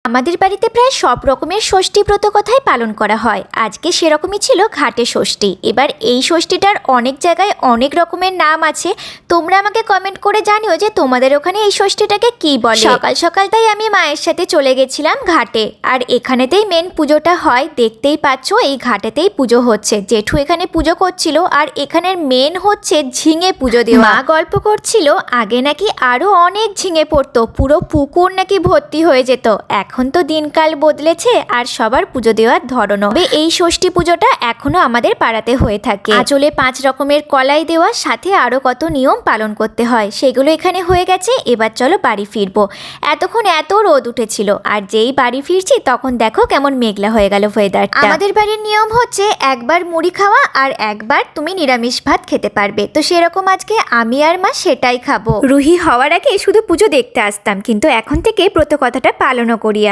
আমাদের বাড়িতে প্রায় সব রকমের ষষ্ঠী ব্রত কথাই পালন করা হয়। আজকে সেরকমই ছিল ঘাটে ষষ্ঠী। এবার এই ষষ্ঠীটার অনেক জায়গায় অনেক রকমের নাম আছে। তোমরা আমাকে কমেন্ট করে জানিও যে তোমাদের ওখানে এই ষষ্ঠীটাকে কি বলে। সকাল সকাল তাই আমি মায়ের সাথে চলে গেছিলাম ঘাটে, আর এখানেতেই মেন পুজোটা হয়। দেখতেই পাচ্ছ এই ঘাটেতেই পুজো হচ্ছে। জেঠু এখানে পুজো করছিল, আর এখানের মেন হচ্ছে ঝিঙে পুজো দেওয়া। মা গল্প করছিল আগে নাকি আরো অনেক ঝিঙে পড়তো, পুরো পুকুর নাকি ভর্তি হয়ে যেত। এখন তো দিনকাল বদলেছে আর সবার পুজো দেওয়ার ধরনও। এই ষষ্ঠী পুজোটা এখনো আমাদের পাড়াতে হয়ে থাকে। আঁচলে 5 রকমের কলাই দেওয়া, সাথে আরো কত নিয়ম পালন করতে হয়, সেগুলো এখানে হয়ে গেছে। এবার চলো বাড়ি ফিরবো। এতক্ষণ এত রোদ উঠেছিল, আর যেই বাড়ি ফিরছি তখন দেখো কেমন মেঘলা হয়ে গেল ওয়েদারটা। আমাদের বাড়ির নিয়ম হচ্ছে একবার মুড়ি খাওয়া আর একবার তুমি নিরামিষ ভাত খেতে পারবে। তো সেরকম আজকে আমি আর মা সেটাই খাবো। রুহি হওয়ার আগে শুধু পুজো দেখতে আসতাম, কিন্তু এখন থেকে ব্রত কথাটা পালনও করি